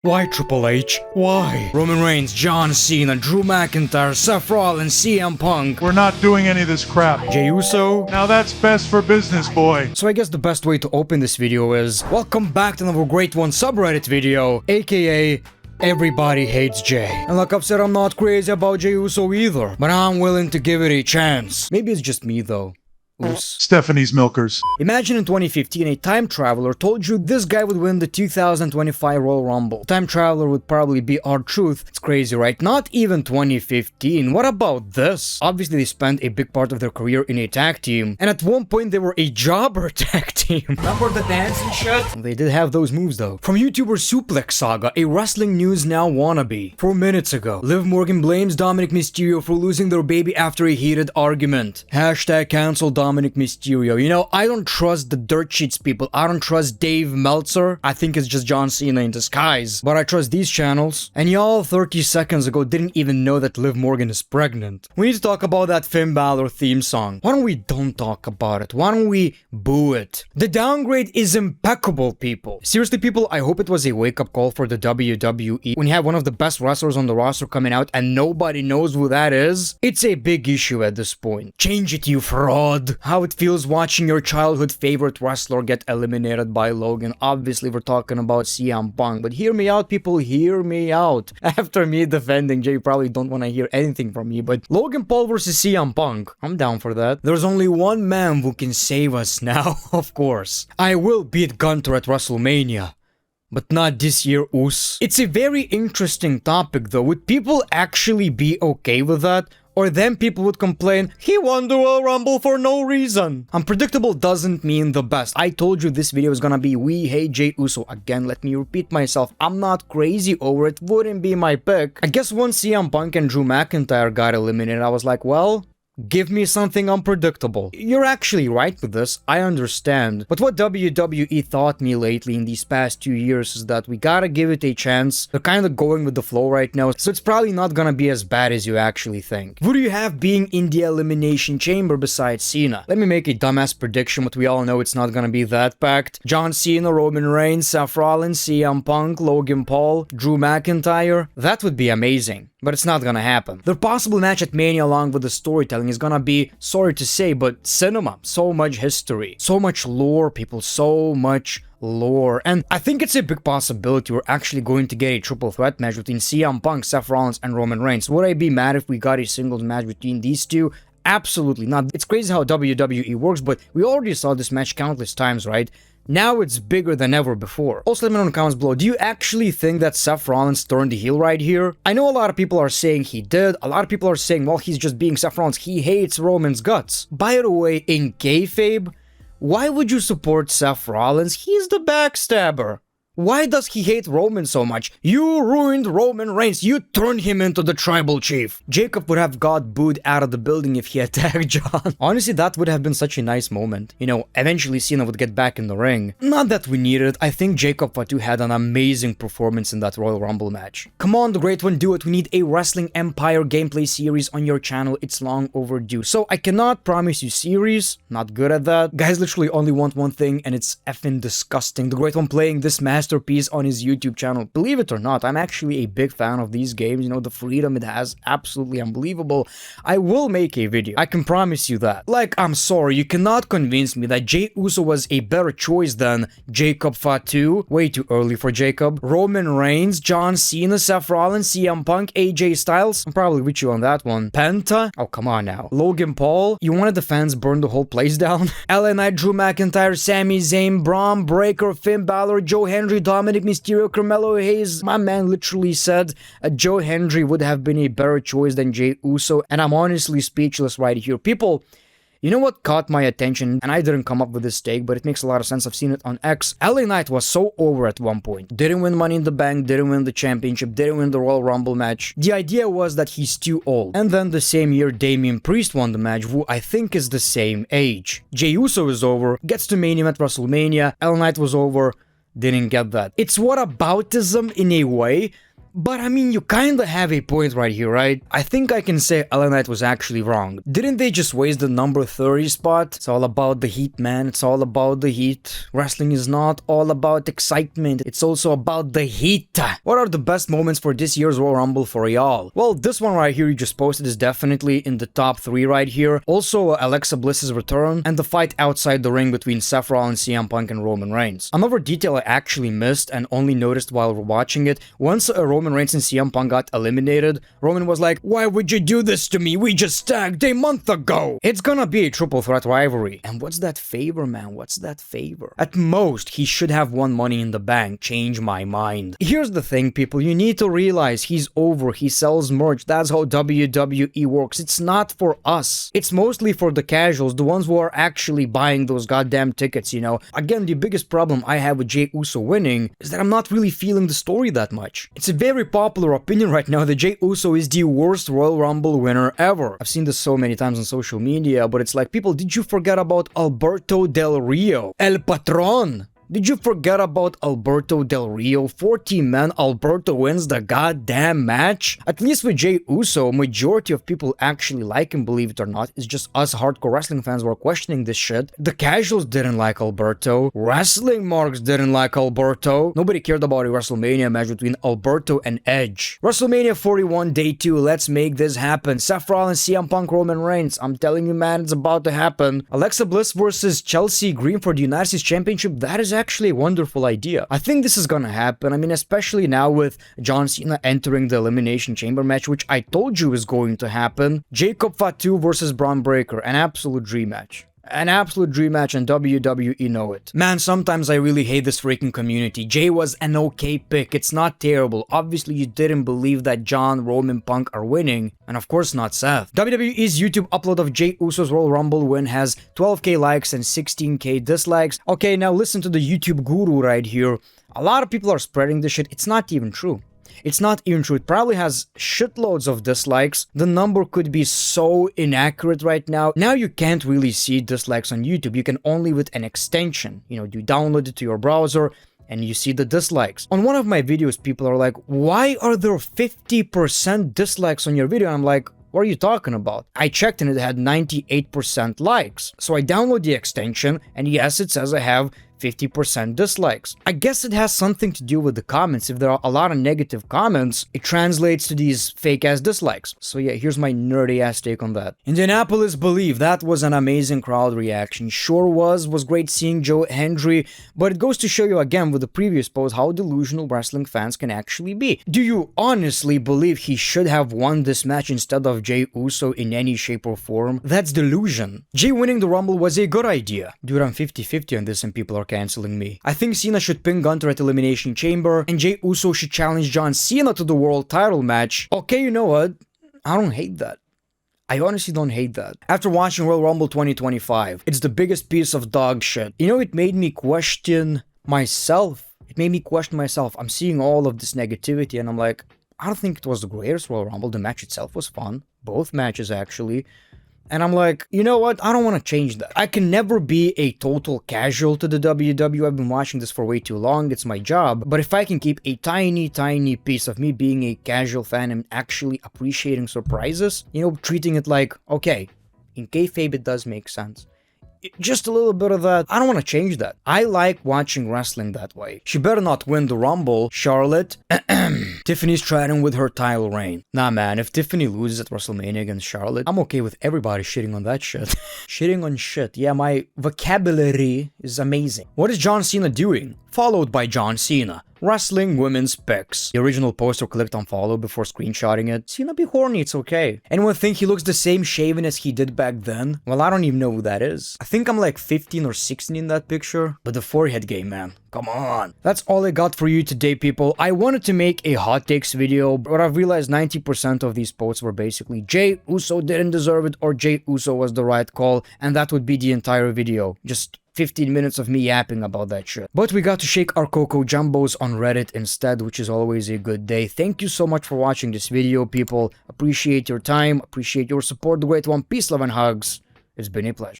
Why Triple H? Why? Roman Reigns, John Cena, Drew McIntyre, Seth Rollins, CM Punk. We're not doing any of this crap. Jey Uso. Now that's best for business, boy. So I guess the best way to open this video is welcome back to another Great One subreddit video, aka Everybody Hates Jey. And like I've said, I'm not crazy about Jey Uso either, but I'm willing to give it a chance. Maybe it's just me though. Stephanie's Milkers. Imagine in 2015 a time traveler told you this guy would win the 2025 Royal Rumble. Time traveler would probably be R-Truth. It's crazy, right? Not even 2015. What about this? Obviously they spent a big part of their career in a tag team, and at one point they were a jobber tag team. Remember the dance and shit? They did have those moves though. From YouTuber Suplex Saga, a Wrestling News Now wannabe. 4 minutes ago, Liv Morgan blames Dominic Mysterio for losing their baby after a heated argument. Hashtag cancel Dominic Mysterio. You know, I don't trust the dirt sheets people. I don't trust Dave Meltzer. I think it's just John Cena in disguise. But I trust these channels. And y'all 30 seconds ago didn't even know that Liv Morgan is pregnant. We need to talk about that Finn Balor theme song. Why don't we don't talk about it? Why don't we boo it? The downgrade is impeccable, people. Seriously, people, I hope it was a wake-up call for the WWE. When you have one of the best wrestlers on the roster coming out and nobody knows who that is, it's a big issue at this point. Change it, you fraud. How it feels watching your childhood favorite wrestler get eliminated by Logan. Obviously, we're talking about CM Punk, but hear me out, people, hear me out. After me defending Jey, you probably don't want to hear anything from me, but Logan Paul versus CM Punk, I'm down for that. There's only one man who can save us now, of course. I will beat Gunter at WrestleMania, but not this year, Us. It's a very interesting topic though. Would people actually be okay with that? Or then people would complain, he won the Royal Rumble for no reason. Unpredictable doesn't mean the best. I told you this video is gonna be we hate Jey Uso. Again, let me repeat myself. I'm not crazy over it. Wouldn't be my pick. I guess once CM Punk and Drew McIntyre got eliminated, I was like, well, give me something unpredictable. You're actually right with this, I understand. But what WWE taught me lately in these past 2 years is that we gotta give it a chance. They're kind of going with the flow right now, so it's probably not gonna be as bad as you actually think. Who do you have being in the Elimination Chamber besides Cena? Let me make a dumbass prediction, but we all know it's not gonna be that packed. John Cena, Roman Reigns, Seth Rollins, CM Punk, Logan Paul, Drew McIntyre. That would be amazing. But it's not gonna happen. Their possible match at Mania along with the storytelling is gonna be, sorry to say, but cinema. So much history. So much lore, people. So much lore. And I think it's a big possibility we're actually going to get a triple threat match between CM Punk, Seth Rollins, and Roman Reigns. Would I be mad if we got a singles match between these two? Absolutely not. It's crazy how WWE works, but we already saw this match countless times, right? Now it's bigger than ever before. Also, let me know in the comments below, do you actually think that Seth Rollins turned the heel right here? I know a lot of people are saying he did. A lot of people are saying, well, he's just being Seth Rollins. He hates Roman's guts. By the way, in kayfabe, why would you support Seth Rollins? He's the backstabber. Why does he hate Roman so much? You ruined Roman Reigns. You turned him into the tribal chief. Jacob would have got booed out of the building if he attacked John. Honestly, that would have been such a nice moment. You know, eventually Cena would get back in the ring. Not that we needed it. I think Jacob Fatu had an amazing performance in that Royal Rumble match. Come on, the Great One, do it. We need a Wrestling Empire gameplay series on your channel. It's long overdue. So I cannot promise you series. Not good at that. Guys literally only want one thing, and it's effing disgusting. The Great One playing this masterpiece on his YouTube channel. Believe it or not, I'm actually a big fan of these games. You know, the freedom it has, absolutely unbelievable. I will make a video. I can promise you that. Like, I'm sorry, you cannot convince me that Jey Uso was a better choice than Jacob Fatu. Way too early for Jacob. Roman Reigns, John Cena, Seth Rollins, CM Punk, AJ Styles. I'm probably with you on that one. Penta? Oh, come on now. Logan Paul? You wanted the fans burn the whole place down? LA Knight, Drew McIntyre, Sami Zayn, Braun Breaker, Finn Balor, Joe Hendry, Dominic Mysterio, Carmelo Hayes. My man literally said Joe Hendry would have been a better choice than Jey Uso, and I'm honestly speechless right here. People, you know what caught my attention, and I didn't come up with this take, but it makes a lot of sense. I've seen it on X. LA Knight was so over at one point. Didn't win Money in the Bank, didn't win the championship, didn't win the Royal Rumble match. The idea was that he's too old. And then the same year, Damian Priest won the match, who I think is the same age. Jey Uso is over, gets to main event WrestleMania. LA Knight was over, didn't get that. It's whataboutism in a way But I mean, you kinda have a point right here, right? I think I can say LA Knight was actually wrong. Didn't they just waste the number 30 spot? It's all about the heat, man. It's all about the heat. Wrestling is not all about excitement. It's also about the heat. What are the best moments for this year's Royal Rumble for y'all? Well, this one right here you just posted is definitely in the top 3 right here. Also, Alexa Bliss's return and the fight outside the ring between Seth Rollins, CM Punk, and Roman Reigns. Another detail I actually missed and only noticed while watching it, once Roman Reigns and CM Punk got eliminated, Roman was like, "Why would you do this to me? We just tagged a month ago." It's gonna be a triple threat rivalry. And what's that favor, man? What's that favor? At most, he should have won Money in the Bank. Change my mind. Here's the thing, people. You need to realize he's over. He sells merch. That's how WWE works. It's not for us. It's mostly for the casuals, the ones who are actually buying those goddamn tickets, you know? Again, the biggest problem I have with Jey Uso winning is that I'm not really feeling the story that much. It's a very popular opinion right now that Jey Uso is the worst Royal Rumble winner ever. I've seen this so many times on social media, but it's like, people, did you forget about Alberto Del Rio? El Patron! Did you forget about Alberto Del Rio? 40-man Alberto wins the goddamn match? At least with Jey Uso, majority of people actually like him, believe it or not. It's just us hardcore wrestling fans were questioning this shit. The casuals didn't like Alberto. Wrestling marks didn't like Alberto. Nobody cared about a WrestleMania match between Alberto and Edge. WrestleMania 41 Day 2, let's make this happen. Seth Rollins, CM Punk, Roman Reigns. I'm telling you, man, it's about to happen. Alexa Bliss versus Chelsea Green for the United States Championship. That is actually a wonderful idea. I think this is gonna happen. I mean, especially now with John Cena entering the Elimination Chamber match, which I told you is going to happen. Jacob Fatu versus Braun Breaker, an absolute dream match. An absolute dream match, and WWE know it. Man, sometimes I really hate this freaking community. Jey was an okay pick. It's not terrible. Obviously, you didn't believe that John, Roman, Punk are winning. And of course not Seth. WWE's YouTube upload of Jey Uso's Royal Rumble win has 12k likes and 16k dislikes. Okay, now listen to the YouTube guru right here. A lot of people are spreading this shit. It's not even true. It's not even true. It probably has shitloads of dislikes. The number could be so inaccurate right now. Now you can't really see dislikes on YouTube. You can only with an extension. You know, you download it to your browser and you see the dislikes. On one of my videos, people are like, "Why are there 50% dislikes on your video?" And I'm like, what are you talking about? I checked and it had 98% likes. So I download the extension and yes, it says I have 50% dislikes. I guess it has something to do with the comments. If there are a lot of negative comments, it translates to these fake-ass dislikes. So yeah, here's my nerdy-ass take on that. Indianapolis Believe, that was an amazing crowd reaction. Sure was great seeing Joe Hendry, but it goes to show you again with the previous post how delusional wrestling fans can actually be. Do you honestly believe he should have won this match instead of Jey Uso in any shape or form? That's delusion. Jey winning the Rumble was a good idea. Dude, I'm 50-50 on this and people are canceling me. I think Cena should pin Gunter at Elimination Chamber, and Jey Uso should challenge John Cena to the world title match. Okay, you know what? I don't hate that. I honestly don't hate that. After watching Royal Rumble 2025, it's the biggest piece of dog shit. You know, it made me question myself. I'm seeing all of this negativity and I'm like, I don't think it was the greatest Royal Rumble. The match itself was fun. Both matches, actually. And I'm like, you know what? I don't want to change that. I can never be a total casual to the WWE. I've been watching this for way too long. It's my job. But if I can keep a tiny piece of me being a casual fan and actually appreciating surprises, you know, treating it like, okay, in kayfabe it does make sense. Just a little bit of that. I don't want to change that. I like watching wrestling that way. She better not win the Rumble, Charlotte. Tiffany Stratton with her title reign. Nah, man, if Tiffany loses at WrestleMania against Charlotte, I'm okay with everybody shitting on that shit. Shitting on shit. Yeah, my vocabulary is amazing. What is John Cena doing? Followed by John Cena. Wrestling women's picks. The original poster clicked on follow before screenshotting it. Cena be horny, it's okay. Anyone think he looks the same shaven as he did back then? Well, I don't even know who that is. I think I'm like 15 or 16 in that picture. But the forehead game, man. Come on. That's all I got for you today, people. I wanted to make a hot takes video, but I've realized 90% of these posts were basically Jey Uso didn't deserve it or Jey Uso was the right call, and that would be the entire video. Just 15 minutes of me yapping about that shit. But we got to shake our Coco Jumbos on Reddit instead, which is always a good day. Thank you so much for watching this video, people. Appreciate your time, appreciate your support. The Great One, peace, love, and hugs. It's been a pleasure.